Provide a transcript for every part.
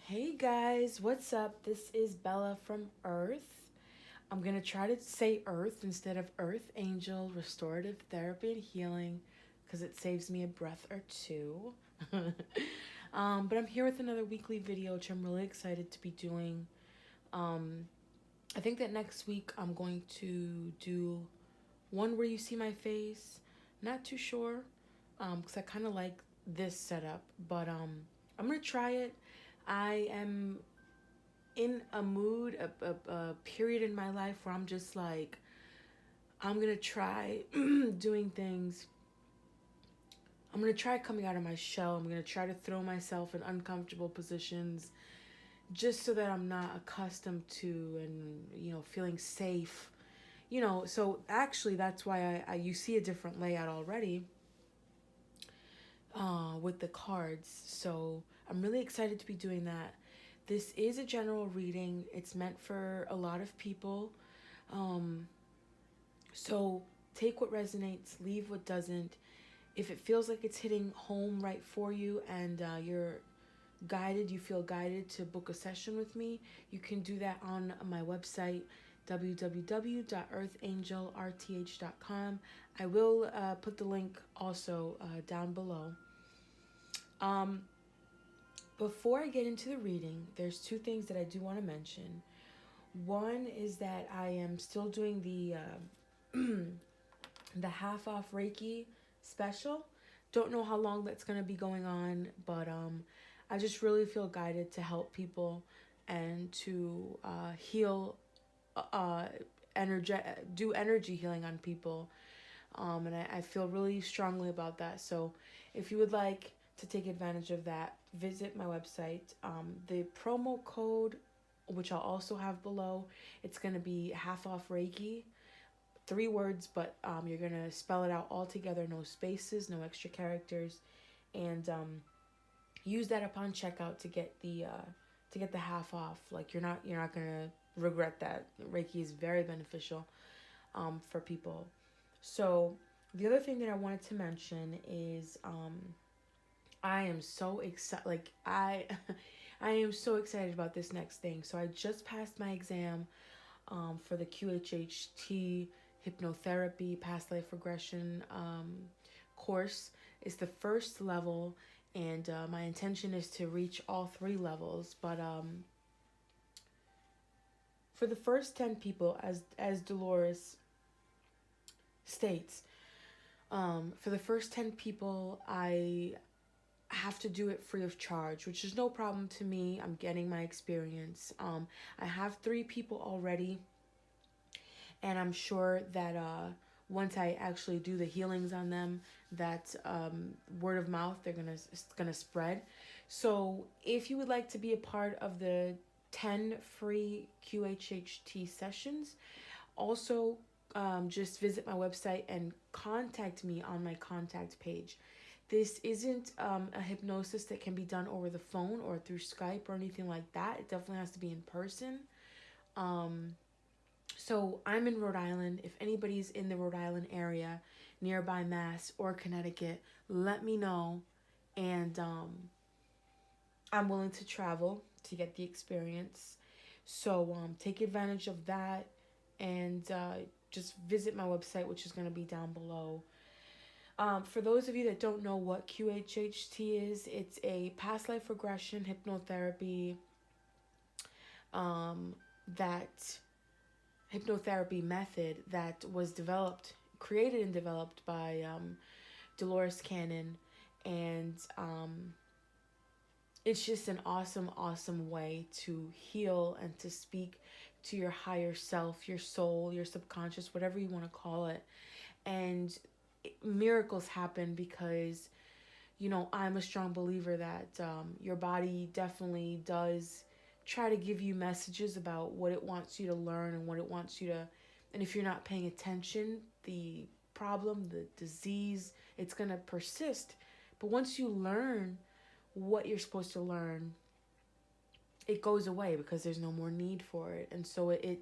Hey guys, what's up? This is Bella from Earth. I'm going to try to say Earth instead of Earth Angel Restorative Therapy and Healing because it saves me a breath or two. But I'm here with another weekly video, which I'm really excited to be doing. I think that next week I'm going to do one where you see my face. Not too sure because I kind of like this setup, but I'm going to try it. I am in a mood, a period in my life where I'm just like, I'm going to try doing things. I'm going to try coming out of my shell. I'm going to try to throw myself in uncomfortable positions just so that I'm not accustomed to and, feeling safe. So actually that's why you see a different layout already with the cards. So I'm really excited to be doing that. This is a general reading. It's meant for a lot of people. So take what resonates, leave what doesn't. If it feels like it's hitting home right for you and you feel guided to book a session with me, you can do that on my website, www.earthangelrth.com. I will put the link also down below. Before I get into the reading, there's two things that I do want to mention. One is that I am still doing the half off Reiki special. Don't know how long that's going to be going on, but I just really feel guided to help people and to heal, do energy healing on people. And I feel really strongly about that. So if you would like to take advantage of that, visit my website. The promo code, which I'll also have below, it's going to be half off Reiki. 3 words, but you're going to spell it out all together, no spaces, no extra characters, and use that upon checkout to get the half off. Like you're not going to regret that. Reiki is very beneficial for people. So the other thing that I wanted to mention is I am so excited. Like I am so excited about this next thing. So I just passed my exam for the QHHT Hypnotherapy Past Life Regression course. It's the first level, and my intention is to reach all 3 levels. But for the first 10 people, as Dolores states, for the first 10 people, I have to do it free of charge, which is no problem to me. I'm getting my experience. I have 3 people already, and I'm sure that once I actually do the healings on them, that word of mouth, it's gonna spread. So if you would like to be a part of the 10 free QHHT sessions, also just visit my website and contact me on my contact page. This isn't a hypnosis that can be done over the phone or through Skype or anything like that. It definitely has to be in person. So I'm in Rhode Island. If anybody's in the Rhode Island area, nearby Mass or Connecticut, let me know. And I'm willing to travel to get the experience. So take advantage of that and just visit my website, which is going to be down below. For those of you that don't know what QHHT is, it's a past life regression hypnotherapy hypnotherapy method that was created and developed by Dolores Cannon, and it's just an awesome way to heal and to speak to your higher self, your soul, your subconscious, whatever you want to call it. And miracles happen because, I'm a strong believer that your body definitely does try to give you messages about what it wants you to learn and what it wants you to, and if you're not paying attention, the problem, the disease, it's going to persist. But once you learn what you're supposed to learn, it goes away because there's no more need for it. And so it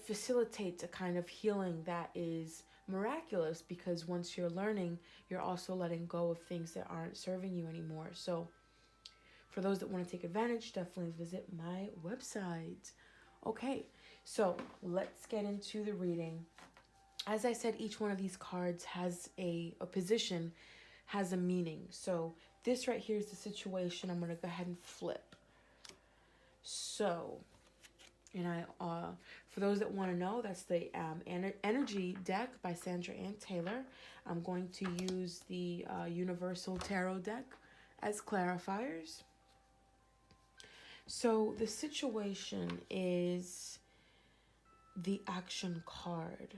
facilitates a kind of healing that is miraculous, because once you're learning, you're also letting go of things that aren't serving you anymore. So for those that want to take advantage, definitely visit my website. Okay, so let's get into the reading. As I said, each one of these cards has a position, has a meaning. So this right here is the situation. I'm going to go ahead and flip. So, and for those that want to know, that's the Energy deck by Sandra Ann Taylor. I'm going to use the Universal Tarot deck as clarifiers. So the situation is the action card.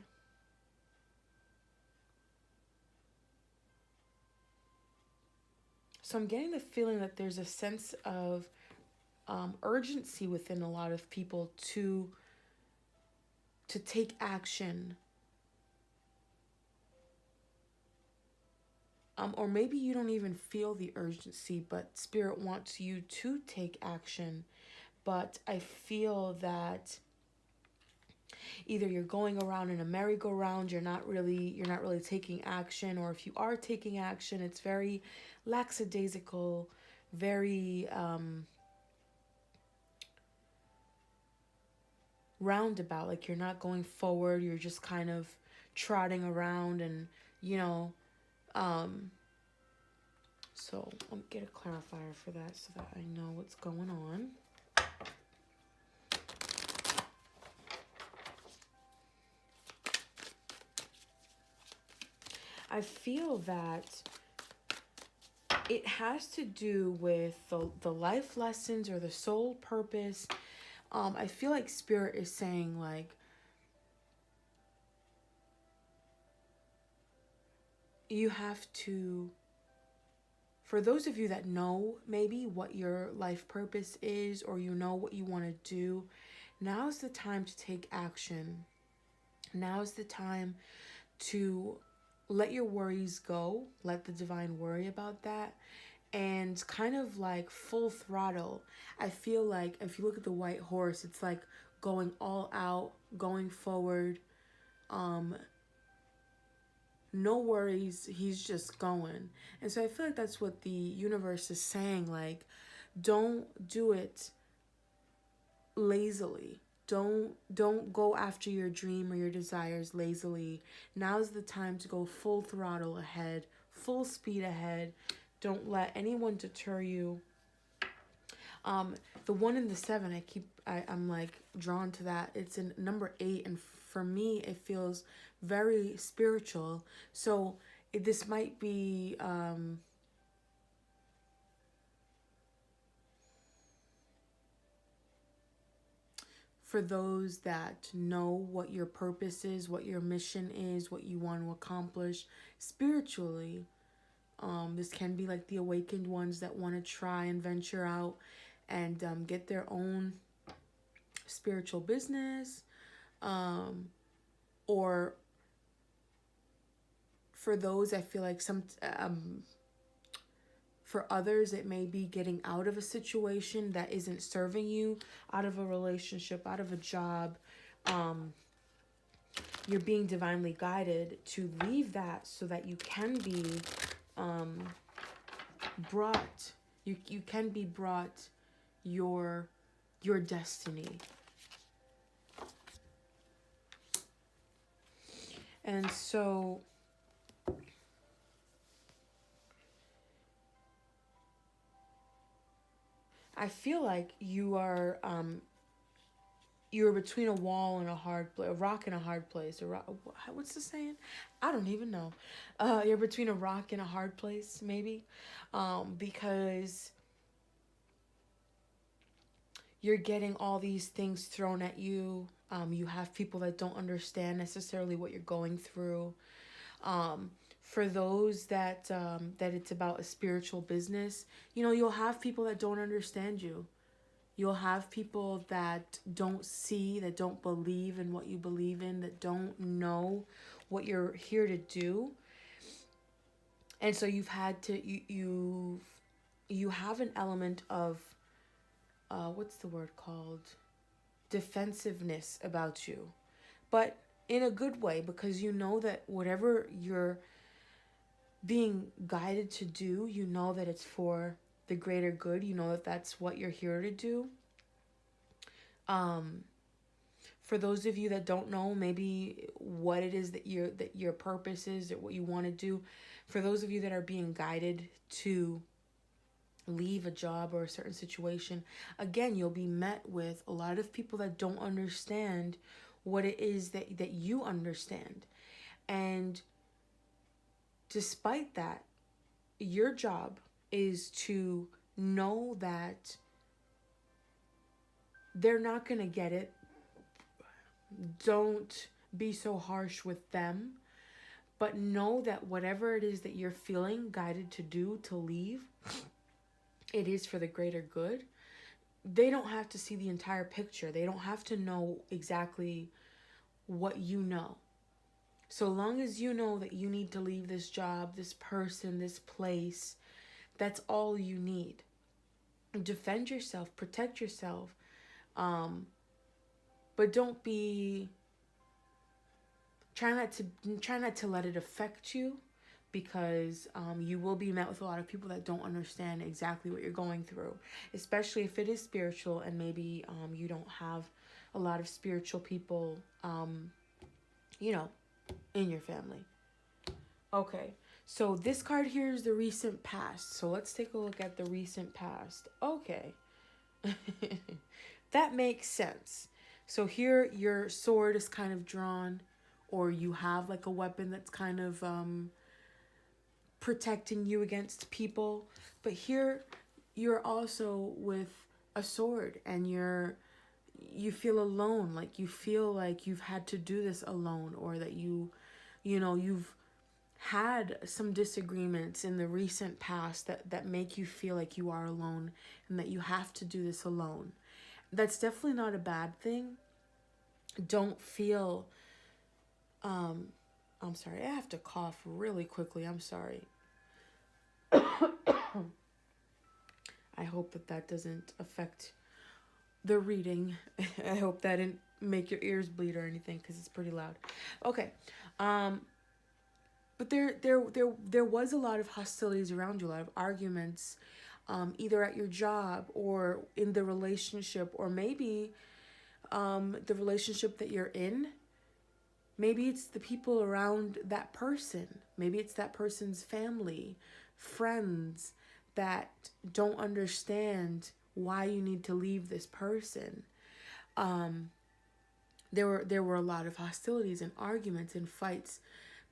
So I'm getting the feeling that there's a sense of urgency within a lot of people to take action. Or maybe you don't even feel the urgency, but Spirit wants you to take action. But I feel that either you're going around in a merry-go-round, you're not really taking action, or if you are taking action, it's very lackadaisical, very roundabout. Like you're not going forward, you're just kind of trotting around, and so I'll get a clarifier for that so that I know what's going on. I feel that it has to do with the life lessons or the soul purpose. I feel like Spirit is saying, like, you have to, for those of you that know maybe what your life purpose is, or you know what you want to do, now's the time to take action. Now's the time to let your worries go, let the divine worry about that, and kind of like full throttle. I feel like if you look at the white horse, it's like going all out, going forward. No worries, he's just going. And so I feel like that's what the universe is saying, like, don't do it lazily. Don't go after your dream or your desires lazily. Now's the time to go full throttle ahead, full speed ahead. Don't let anyone deter you. The 1 and the 7, I'm like drawn to that. It's in number 8, and for me it feels very spiritual. So this might be for those that know what your purpose is, what your mission is, what you want to accomplish spiritually. This can be like the awakened ones that want to try and venture out and get their own spiritual business, or for those, I feel like for others, it may be getting out of a situation that isn't serving you, out of a relationship, out of a job. You're being divinely guided to leave that so that you can be brought. You can be brought your destiny. And so I feel like you're between a wall and a rock and a hard place. What's the saying? I don't even know. You're between a rock and a hard place, maybe, because you're getting all these things thrown at you. You have people that don't understand necessarily what you're going through. For those that it's about a spiritual business, you'll have people that don't understand you. You'll have people that don't see, that don't believe in what you believe in, that don't know what you're here to do. And so you've had to, you have an element of, what's the word called? Defensiveness about you. But in a good way, because you know that whatever you're being guided to do, you know that it's for the greater good. You know that that's what you're here to do. For those of you that don't know maybe what it is that your purpose is, or what you want to do, for those of you that are being guided to leave a job or a certain situation, again, you'll be met with a lot of people that don't understand what it is that you understand. And despite that, your job is to know that they're not going to get it. Don't be so harsh with them, but know that whatever it is that you're feeling guided to do, to leave, it is for the greater good. They don't have to see the entire picture. They don't have to know exactly what you know. So long as you know that you need to leave this job, this person, this place, that's all you need. Defend yourself, protect yourself, but don't be, try not to let it affect you, because you will be met with a lot of people that don't understand exactly what you're going through, especially if it is spiritual and maybe you don't have a lot of spiritual people, in your family. Okay, so this card here is the recent past. So let's take a look at the recent past. Okay. That makes sense. So here your sword is kind of drawn, or you have like a weapon that's kind of protecting you against people. But here you're also with a sword, and you feel alone, like you feel like you've had to do this alone, or that you've had some disagreements in the recent past that make you feel like you are alone and that you have to do this alone. That's definitely not a bad thing. Don't feel, I'm sorry, I have to cough really quickly. I'm sorry. I hope that doesn't affect the reading. I hope that didn't make your ears bleed or anything, because it's pretty loud. Okay. But there was a lot of hostilities around you, a lot of arguments, either at your job or in the relationship, or maybe the relationship that you're in. Maybe it's the people around that person. Maybe it's that person's family, friends that don't understand why you need to leave this person. There were a lot of hostilities and arguments and fights,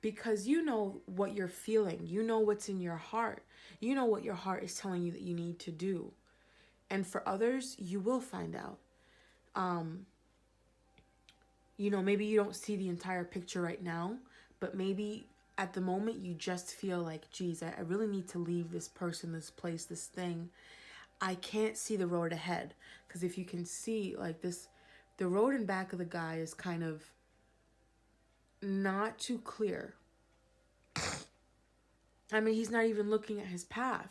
because you know what you're feeling. You know what's in your heart. You know what your heart is telling you that you need to do. And for others, you will find out. Maybe you don't see the entire picture right now, but maybe at the moment you just feel like, geez, I really need to leave this person, this place, this thing. I can't see the road ahead. Because if you can see like this, the road in back of the guy is kind of not too clear. I mean, he's not even looking at his path.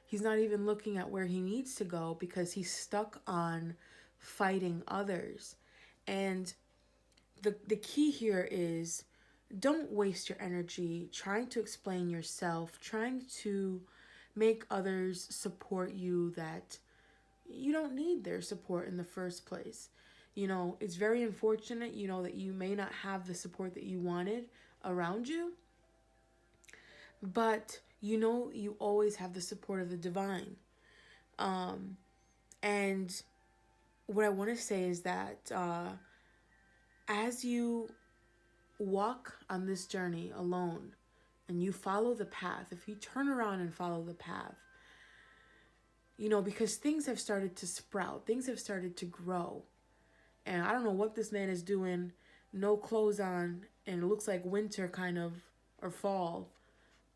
He's not even looking at where he needs to go, because he's stuck on fighting others. And the key here is, don't waste your energy trying to explain yourself, trying to make others support you that you don't need their support in the first place. It's very unfortunate, that you may not have the support that you wanted around you, but you always have the support of the divine. And what I want to say is that as you walk on this journey alone and you follow the path, if you turn around and follow the path, because things have started to sprout, things have started to grow. And I don't know what this man is doing, no clothes on, and it looks like winter kind of, or fall.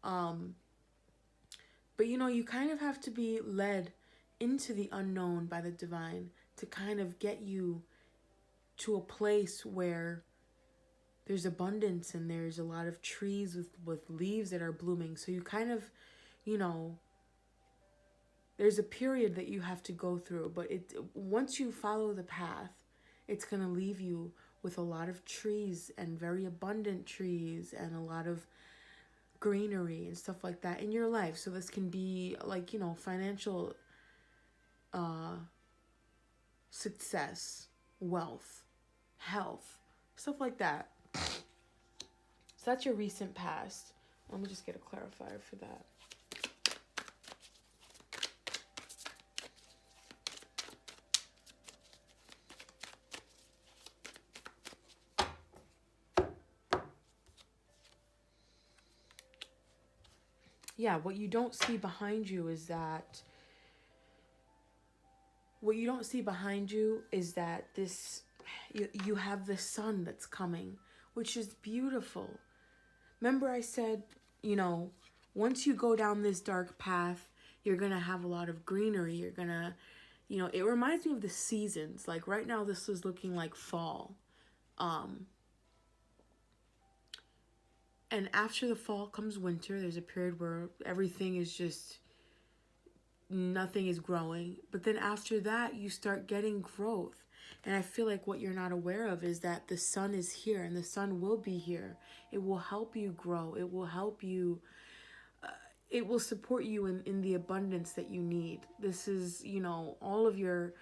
But you kind of have to be led into the unknown by the divine to kind of get you to a place where there's abundance and there's a lot of trees with leaves that are blooming. So you kind of, there's a period that you have to go through, but once you follow the path, it's going to leave you with a lot of trees, and very abundant trees, and a lot of greenery and stuff like that in your life. So this can be like, you know, financial success, wealth, health, stuff like that. So that's your recent past. Let me just get a clarifier for that. Yeah, what you don't see behind you is that this you have the sun that's coming, which is beautiful. Remember I said, you know, once you go down this dark path, you're going to have a lot of greenery. You're going to, you know, it reminds me of the seasons. Like right now this is looking like fall. And after the fall comes winter. There's a period where everything is just, nothing is growing. But then after that, you start getting growth. And I feel like what you're not aware of is that the sun is here, and the sun will be here. It will help you grow. It will help you, it will support you in the abundance that you need. This is, you know, all of your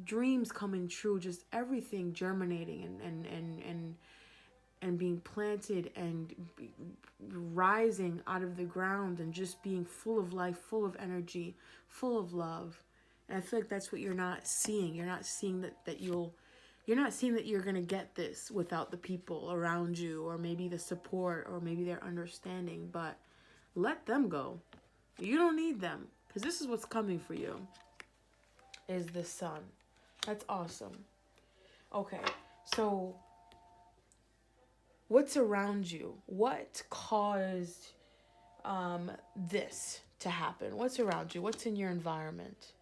dreams coming true, just everything germinating and being planted and rising out of the ground and just being full of life, full of energy, full of love. And I feel like that's what you're not seeing. You're not seeing you're not seeing that you're going to get this without the people around you, or maybe the support, or maybe their understanding. But let them go. You don't need them, because this is what's coming for you, is the sun. That's awesome. Okay, so what's around you? What caused this to happen? What's around you? What's in your environment?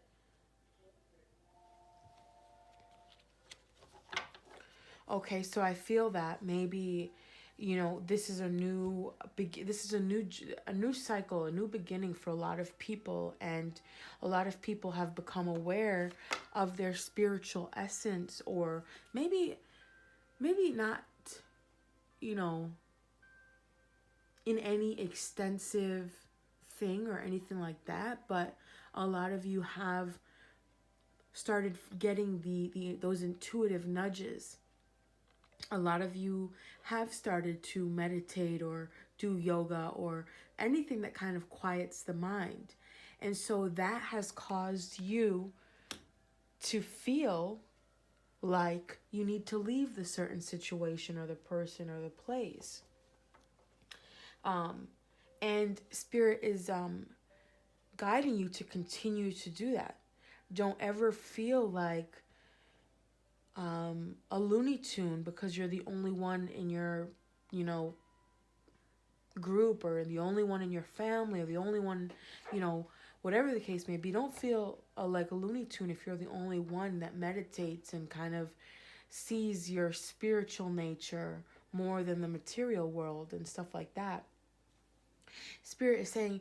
Okay, so I feel that maybe, you know, this is a new cycle, a new beginning for a lot of people, and a lot of people have become aware of their spiritual essence, or maybe not, you know, in any extensive thing or anything like that, but a lot of you have started getting those intuitive nudges. A lot of you have started to meditate or do yoga or anything that kind of quiets the mind. And so that has caused you to feel like you need to leave the certain situation or the person or the place. And Spirit is guiding you to continue to do that. Don't ever feel like a Looney Tune because you're the only one in your, you know, group, or the only one in your family, or the only one, you know, whatever the case may be. Don't feel like a Looney Tune if you're the only one that meditates and kind of sees your spiritual nature more than the material world and stuff like that. Spirit is saying,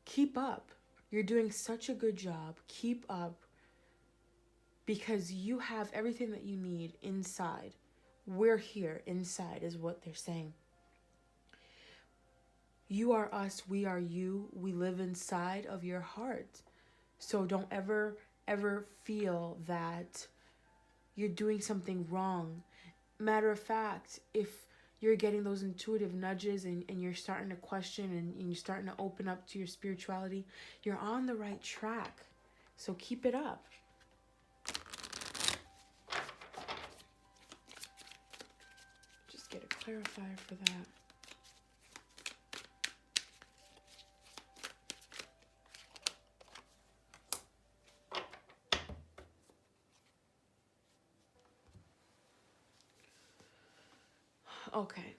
keep up. You're doing such a good job. Keep up. Because you have everything that you need inside. We're here inside is what they're saying. You are us, we are you. We live inside of your heart. So don't ever feel that you're doing something wrong. Matter of fact, if you're getting those intuitive nudges and you're starting to question and you're starting to open up to your spirituality, you're on the right track. So keep it up. Get a clarifier for that. Okay.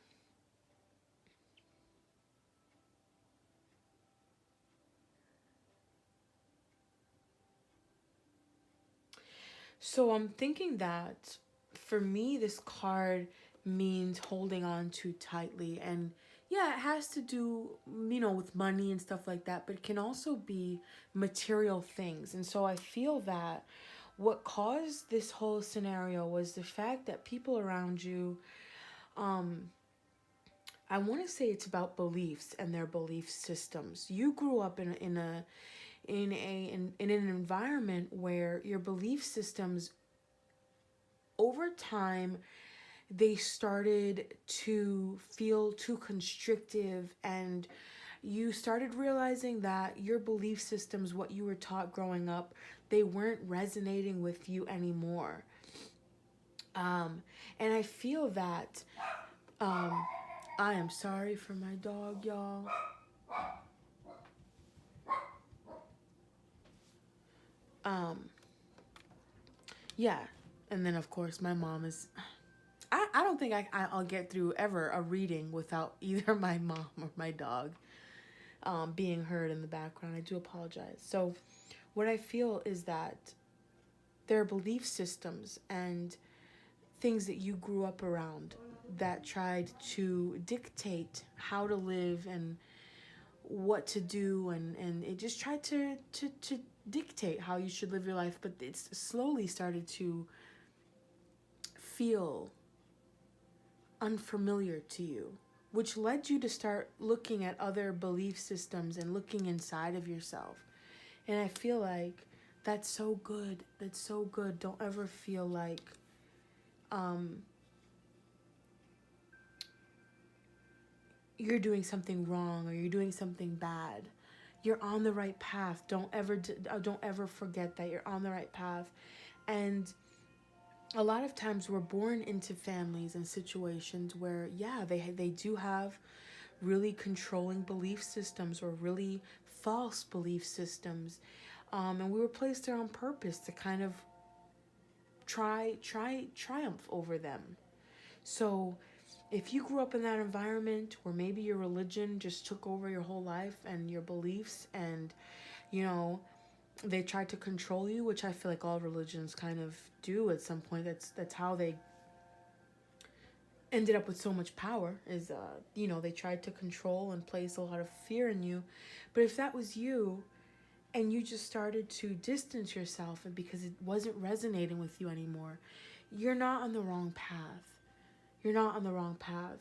So I'm thinking that for me, this card means holding on too tightly. And yeah, it has to do, you know, with money and stuff like that, but it can also be material things. And so I feel that what caused this whole scenario was the fact that people around you I want to say it's about beliefs and their belief systems. You grew up in an environment where your belief systems over time they started to feel too constrictive, and you started realizing that your belief systems, what you were taught growing up, they weren't resonating with you anymore. And I feel that I am sorry for my dog, y'all. Um, yeah. And then, of course, my mom is. I don't think I'll get through ever a reading without either my mom or my dog being heard in the background. I do apologize. So, what I feel is that their belief systems and things that you grew up around that tried to dictate how to live and what to do, and it just tried to dictate how you should live your life, but it's slowly started to feel unfamiliar to you, which led you to start looking at other belief systems and looking inside of yourself. And I feel like that's so good. That's so good. Don't ever feel like you're doing something wrong or you're doing something bad. You're on the right path. Don't ever forget that you're on the right path. And a lot of times we're born into families and situations where, yeah, they do have really controlling belief systems or really false belief systems, and we were placed there on purpose to kind of triumph over them. So if you grew up in that environment where maybe your religion just took over your whole life and your beliefs, and you know they tried to control you, which I feel like all religions kind of do at some point. That's how they ended up with so much power, is they tried to control and place a lot of fear in you. But if that was you and you just started to distance yourself and because it wasn't resonating with you anymore, you're not on the wrong path. You're not on the wrong path.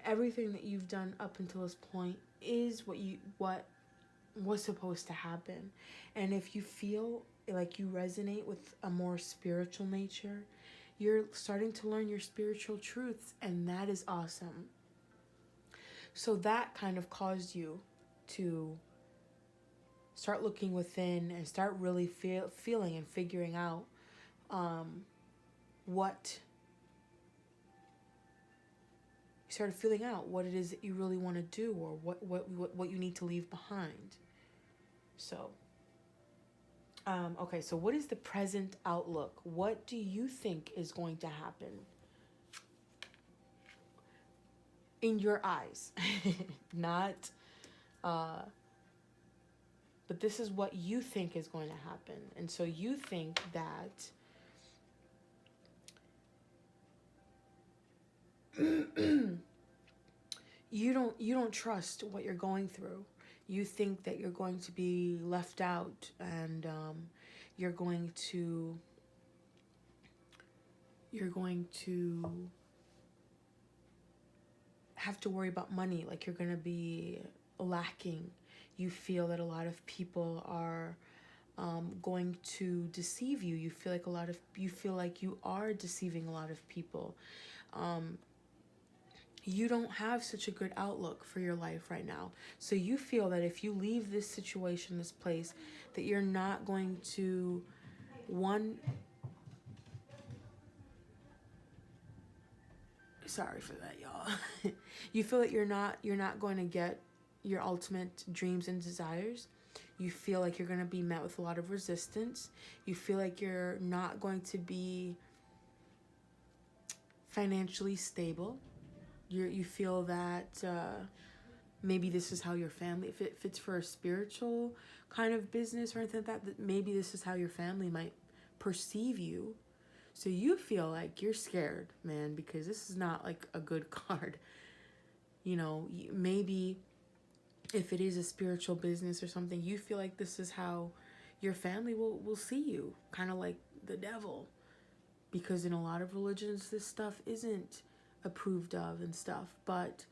Everything that you've done up until this point is what was supposed to happen. And if you feel like you resonate with a more spiritual nature, you're starting to learn your spiritual truths, and that is awesome. So that kind of caused you to start looking within and start really feeling and figuring out what you started feeling out what it is that you really want to do, or what you need to leave behind. So okay, so what is the present outlook? What do you think is going to happen in your eyes? Not, but this is what you think is going to happen. And so you think that you don't trust what you're going through. You think that you're going to be left out, and you're going to have to worry about money, like you're going to be lacking. You feel that a lot of people are going to deceive you. You feel like you are deceiving a lot of people. You don't have such a good outlook for your life right now. So you feel that if you leave this situation, this place, that you're not going to, sorry for that, y'all. You feel that you're not going to get your ultimate dreams and desires. You feel like you're going to be met with a lot of resistance. You feel like you're not going to be financially stable. You feel that maybe this is how your family, if it's for a spiritual kind of business or anything like that maybe this is how your family might perceive you. So you feel like you're scared, man, because this is not like a good card. Maybe if it is a spiritual business or something, you feel like this is how your family will see you, kind of like the devil. Because in a lot of religions, this stuff isn't approved of and stuff. But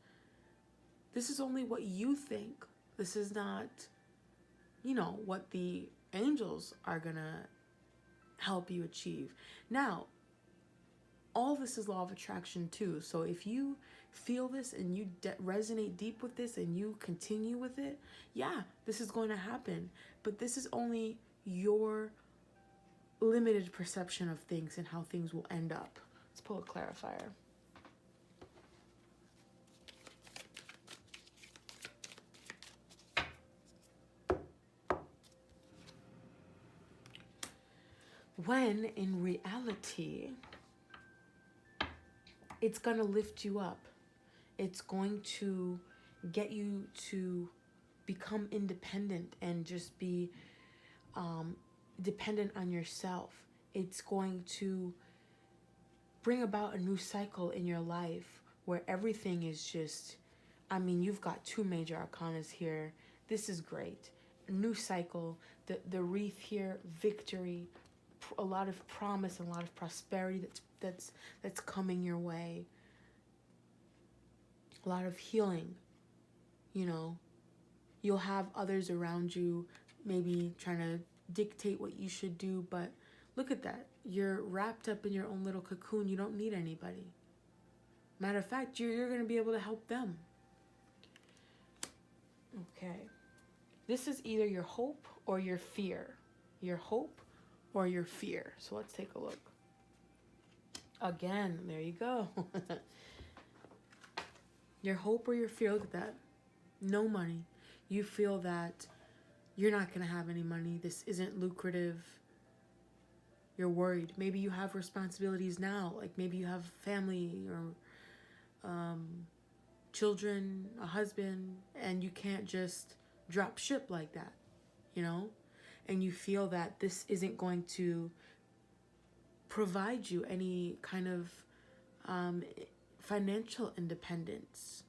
This is only what you think. This is not, what the angels are going to help you achieve. Now, all this is law of attraction too. So if you feel this and you resonate deep with this and you continue with it, yeah, this is going to happen. But this is only your limited perception of things and how things will end up. Let's pull a clarifier. When in reality, it's going to lift you up. It's going to get you to become independent and just be dependent on yourself. It's going to bring about a new cycle in your life where everything is just, you've got 2 major arcanas here. This is great. A new cycle, the wreath here, victory, a lot of promise and a lot of prosperity that's coming your way. A lot of healing. You'll have others around you maybe trying to dictate what you should do, but look at that. You're wrapped up in your own little cocoon. You don't need anybody. Matter of fact, you're going to be able to help them. Okay. This is either your hope or your fear. Your hope or your fear. So let's take a look. Again, there you go. Your hope or your fear. Look at that. No money. You feel that you're not going to have any money. This isn't lucrative. You're worried. Maybe you have responsibilities now. Like maybe you have family or children, a husband, and you can't just drop ship like that, And you feel that this isn't going to provide you any kind of financial independence.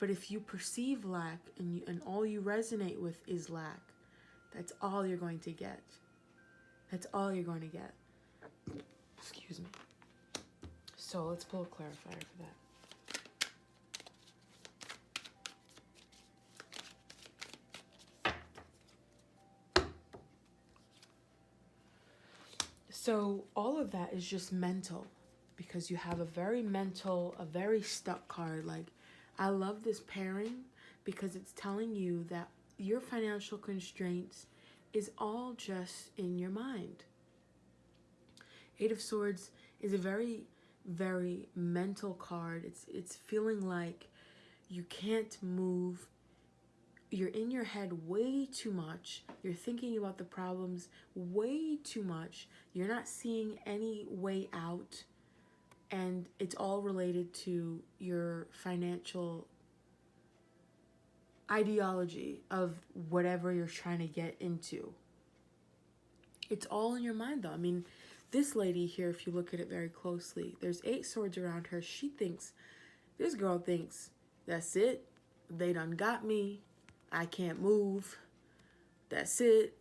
But if you perceive lack and all you resonate with is lack, that's all you're going to get. That's all you're going to get. Excuse me. So let's pull a clarifier for that. So all of that is just mental, because you have a very stuck card. Like, I love this pairing because it's telling you that your financial constraints is all just in your mind. 8 of Swords is a very, very mental card. It's feeling like you can't move. You're in your head way too much. You're thinking about the problems way too much. You're not seeing any way out. And it's all related to your financial ideology of whatever you're trying to get into. It's all in your mind, though. This lady here, if you look at it very closely, there's 8 swords around her. This girl thinks, that's it. They done got me. I can't move. That's it.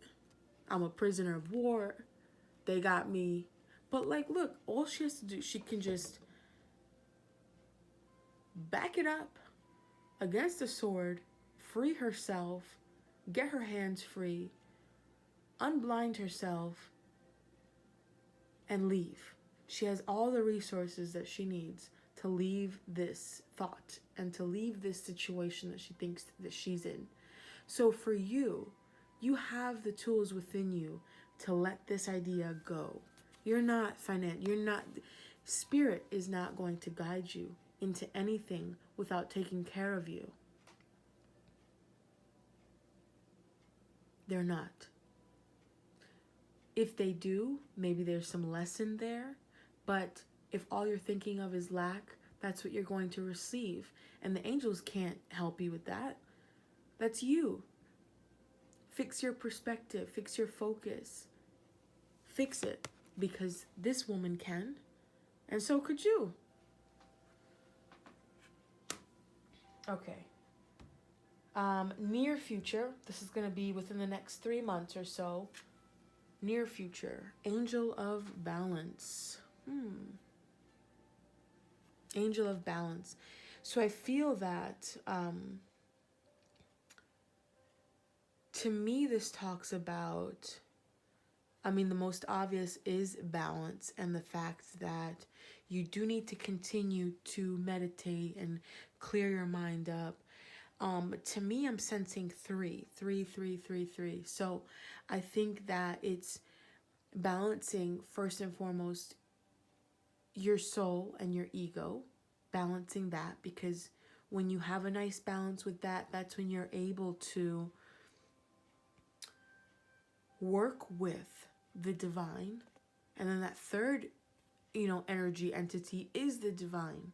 I'm a prisoner of war. They got me. But look, all she has to do, she can just back it up against the sword, free herself, get her hands free, unblind herself, and leave. She has all the resources that she needs to leave this thought and to leave this situation that she thinks that she's in. So for you, you have the tools within you to let this idea go. Spirit is not going to guide you into anything without taking care of you. They're not. If they do, maybe there's some lesson there, but if all you're thinking of is lack, that's what you're going to receive. And the angels can't help you with that. That's you. Fix your perspective, fix your focus. Fix it, because this woman can, and so could you. Okay. Near future, this is going to be within the next 3 months or so. Near future, Angel of Balance. Angel of Balance. So I feel that, to me, this talks about, I mean, the most obvious is balance, and the fact that you do need to continue to meditate and clear your mind up. To me, I'm sensing three. So I think that it's balancing, first and foremost, your soul and your ego, balancing that, because when you have a nice balance with that, that's when you're able to work with the divine. And then that third, energy entity is the divine,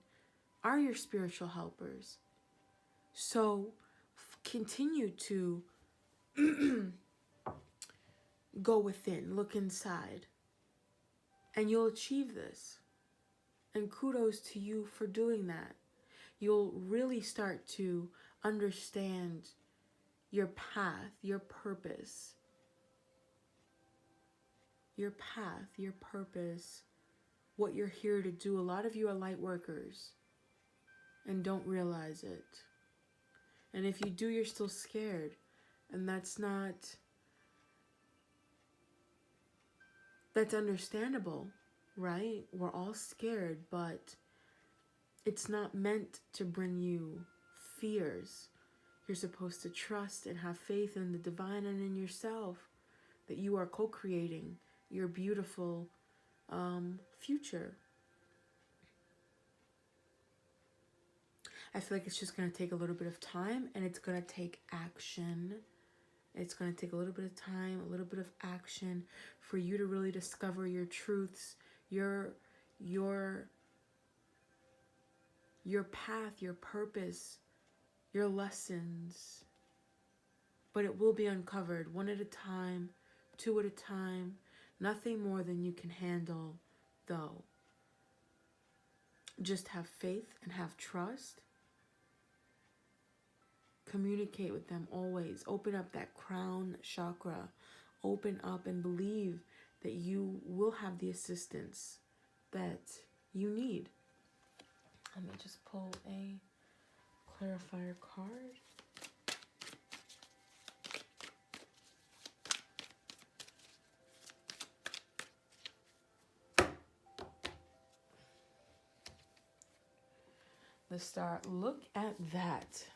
are your spiritual helpers. So continue to go within, look inside, and you'll achieve this. And kudos to you for doing that. You'll really start to understand your path, your purpose. Your path, your purpose, what you're here to do. A lot of you are light workers and don't realize it. And if you do, you're still scared. And that's understandable, right? We're all scared, but it's not meant to bring you fears. You're supposed to trust and have faith in the divine and in yourself, that you are co-creating your beautiful future. I feel like it's just going to take a little bit of time, and it's going to take action. It's going to take a little bit of time, a little bit of action for you to really discover your truths, your path, your purpose, your lessons. But it will be uncovered one at a time, two at a time, nothing more than you can handle, though. Just have faith and have trust. Communicate with them always. Open up that crown chakra. Open up and believe that you will have the assistance that you need. Let me just pull a clarifier card. Let's start. Look at that.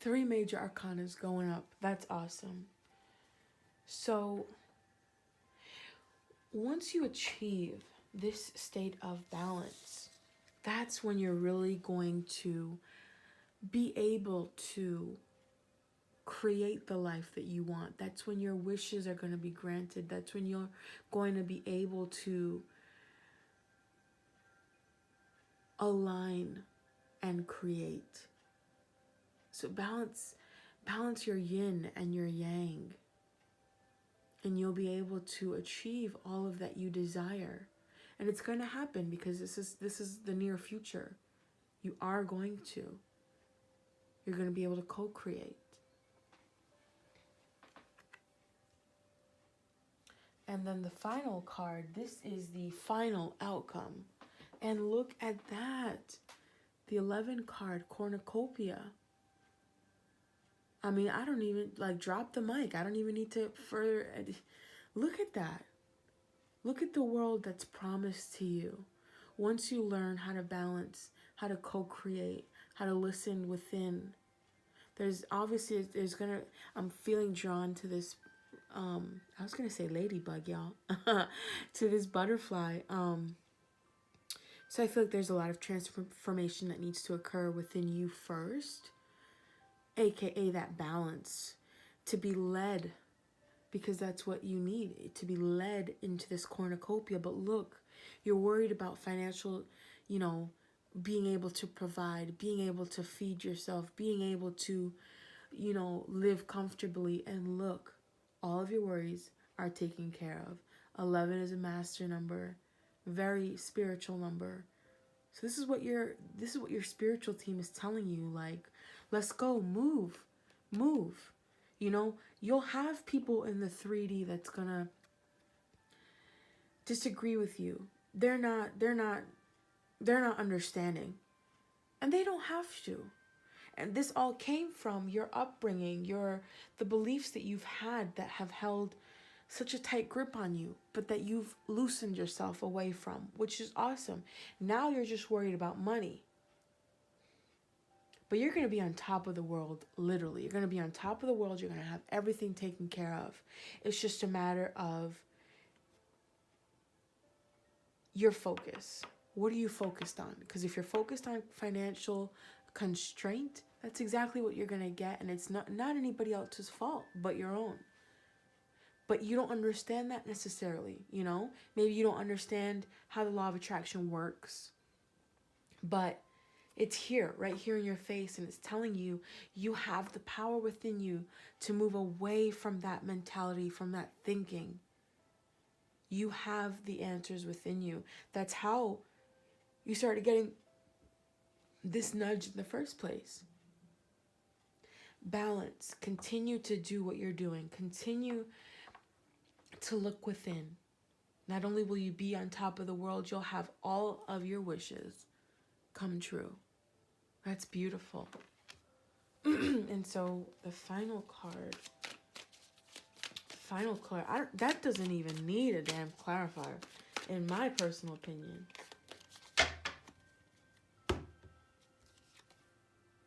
3 major arcanas going up. That's awesome. So once you achieve this state of balance, that's when you're really going to be able to create the life that you want. That's when your wishes are going to be granted. That's when you're going to be able to align and create. So balance your yin and your yang, and you'll be able to achieve all of that you desire. And it's going to happen because this is the near future. You are going to. You're going to be able to co-create. And then the final card, this is the final outcome. And look at that. The 11 card cornucopia. I mean, I don't even, drop the mic. I don't even need to further. Look at that. Look at the world that's promised to you. Once you learn how to balance, how to co-create, how to listen within. I'm feeling drawn to this, I was going to say ladybug, y'all. To this butterfly. So I feel like there's a lot of transformation that needs to occur within you first. AKA that balance, to be led, because that's what you need, to be led into this cornucopia. But look, you're worried about financial, being able to provide, being able to feed yourself, being able to, live comfortably. And look, all of your worries are taken care of. 11 is a master number, very spiritual number. So this is what your spiritual team is telling you, let's go, move. You'll have people in the 3D that's gonna disagree with you. They're not understanding. And they don't have to. And this all came from your upbringing, the beliefs that you've had that have held such a tight grip on you, but that you've loosened yourself away from, which is awesome. Now you're just worried about money. But you're going to be on top of the world, literally. You're going to be on top of the world. You're going to have everything taken care of. It's just a matter of your focus. What are you focused on? Because if you're focused on financial constraint, that's exactly what you're going to get. And it's not anybody else's fault but your own. But you don't understand that necessarily, you know? Maybe you don't understand how the law of attraction works. But it's here, right here in your face, and it's telling you, you have the power within you to move away from that mentality, from that thinking. You have the answers within you. That's how you started getting this nudge in the first place. Balance. Continue to do what you're doing. Continue to look within. Not only will you be on top of the world, you'll have all of your wishes come true. That's beautiful. And so the final card, that doesn't even need a damn clarifier, in my personal opinion.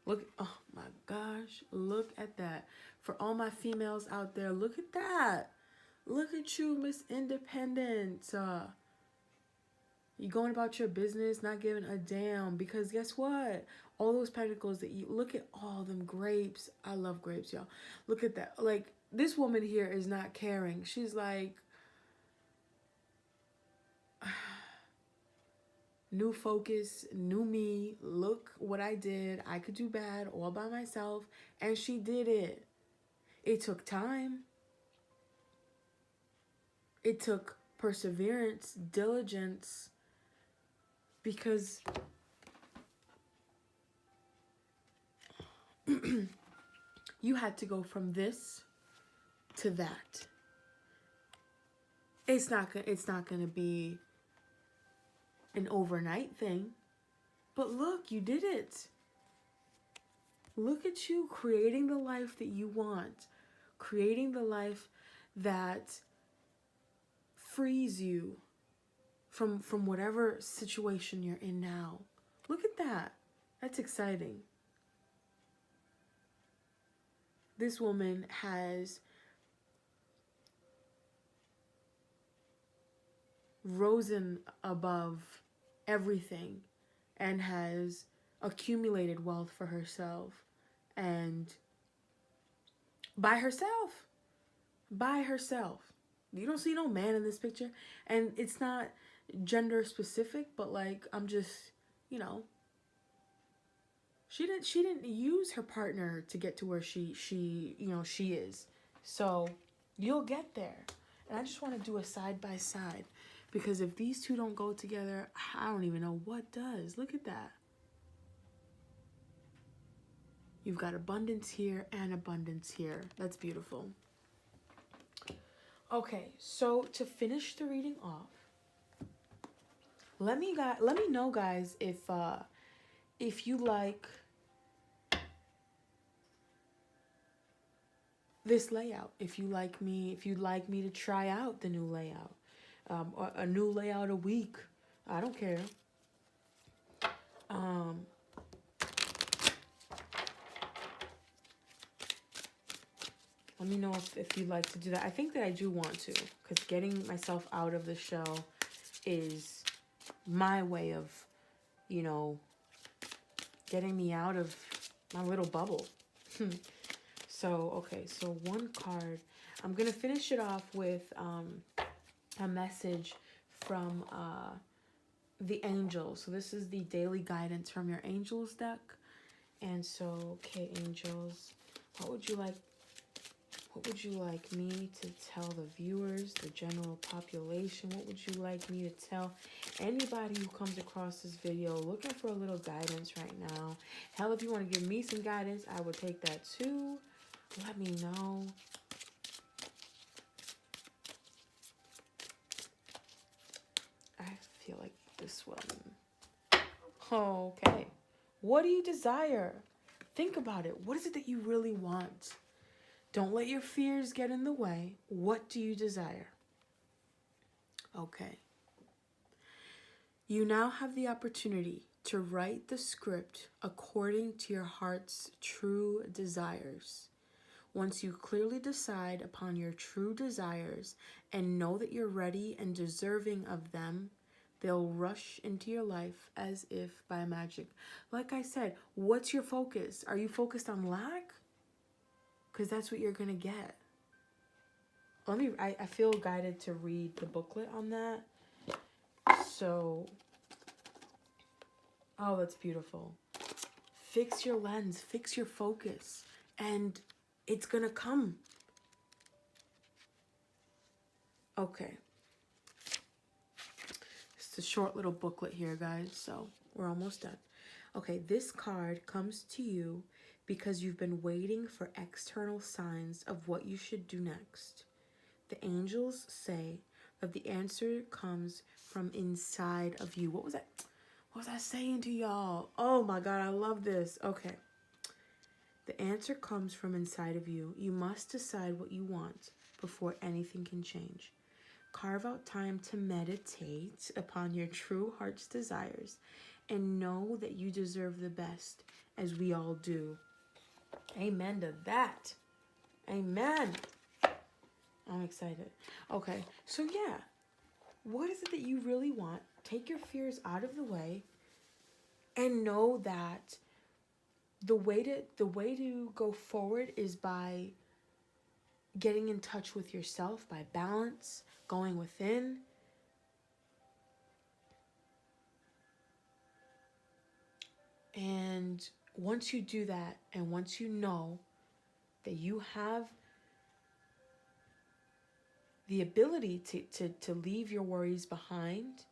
Look, oh my gosh, look at that. For all my females out there, look at that. Look at you, Miss Independent. You going about your business, not giving a damn. Because guess what? All those pentacles that you... Look at all them grapes. I love grapes, y'all. Look at that. Like, this woman here is not caring. She's like... New focus, new me. Look what I did. I could do bad all by myself. And she did it. It took time. It took perseverance, diligence, because you had to go from this to that. It's not going to be an overnight thing. But look, you did it. Look at you creating the life that you want. Creating the life that frees you from whatever situation you're in now. Look at that. That's exciting. This woman has risen above everything and has accumulated wealth for herself, and by herself. You don't see no man in this picture, and it's not gender specific, but like, I'm just, you know, she didn't use her partner to get to where she is. So you'll get there. And I just want to do a side by side, because if these two don't go together, I don't even know what does. Look at that. You've got abundance here and abundance here. That's beautiful. Okay, so to finish the reading off, let me know, guys, if you like this layout, if you'd like me to try out the new layout, or a new layout a week. I don't care. Let me know if you'd like to do that. I think that I do want to, because getting myself out of the shell is my way of, you know, getting me out of my little bubble. So, okay, so one card. I'm going to finish it off with a message from the angels. So this is the daily guidance from your angels deck. And so, okay, angels, what would you like me to tell the viewers, the general population? What would you like me to tell anybody who comes across this video looking for a little guidance right now? Hell, if you want to give me some guidance, I would take that too. Let me know. this one. Okay. What do you desire? Think about it. What is it that you really want? Don't let your fears get in the way. What do you desire? Okay. You now have the opportunity to write the script according to your heart's true desires. Once you clearly decide upon your true desires and know that you're ready and deserving of them, they'll rush into your life as if by magic. Like I said, what's your focus? Are you focused on lack? Because that's what you're going to get. I feel guided to read the booklet on that. So, oh, that's beautiful. Fix your lens, fix your focus, and it's going to come. Okay. It's a short little booklet here, guys, so we're almost done. Okay, this card comes to you because you've been waiting for external signs of what you should do next. The angels say that the answer comes from inside of you. What was that? What was I saying to y'all? Oh my God, I love this. Okay. The answer comes from inside of you. You must decide what you want before anything can change. Carve out time to meditate upon your true heart's desires and know that you deserve the best, as we all do. Amen to that. Amen. I'm excited. Okay, so yeah, what is it that you really want? Take your fears out of the way and know that the way to go forward is by getting in touch with yourself, by balance, going within. And once you do that, and once you know that you have the ability to leave your worries behind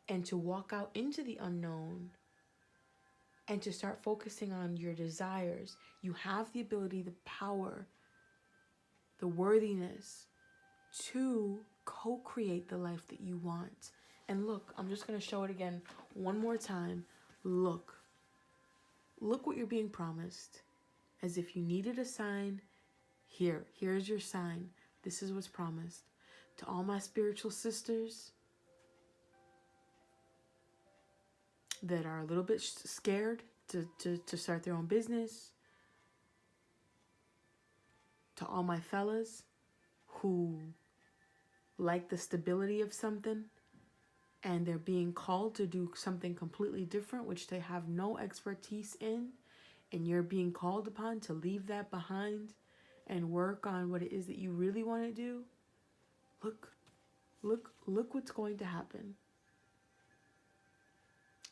and to walk out into the unknown and to start focusing on your desires, you have the ability, the power, the worthiness to co-create the life that you want. And look, I'm just going to show it again one more time. Look what you're being promised. As if you needed a sign, here's your sign. This is what's promised. To all my spiritual sisters that are a little bit scared to start their own business. To all my fellas who like the stability of something and they're being called to do something completely different, which they have no expertise in, and you're being called upon to leave that behind and work on what it is that you really want to do. Look what's going to happen.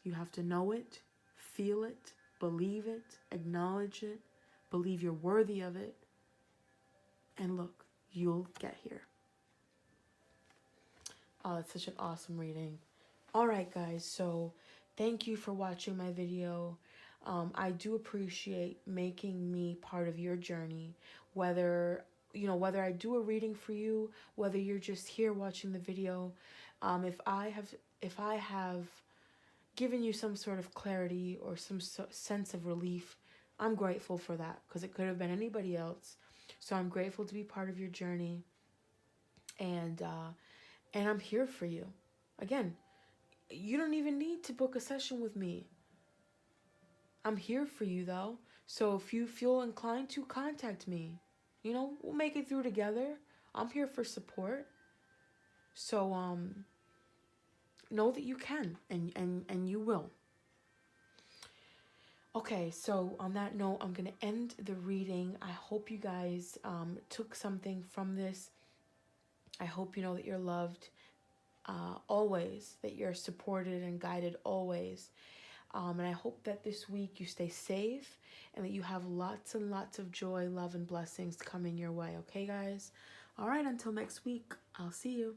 You have to know it, feel it, believe it, acknowledge it, believe you're worthy of it, and look, you'll get here. Oh, it's such an awesome reading. All right, guys, so thank you for watching my video. I do appreciate making me part of your journey, whether I do a reading for you, whether you're just here watching the video. If I have given you some sort of clarity or some sense of relief, I'm grateful for that, because it could have been anybody else. So I'm grateful to be part of your journey, and I'm here for you. Again, you don't even need to book a session with me. I'm here for you, though. So if you feel inclined to, contact me. We'll make it through together. I'm here for support. So know that you can, and you will. Okay, so on that note, I'm going to end the reading. I hope you guys took something from this. I hope you know that you're loved always, that you're supported and guided always. And I hope that this week you stay safe and that you have lots and lots of joy, love, and blessings coming your way. Okay, guys? All right, until next week, I'll see you.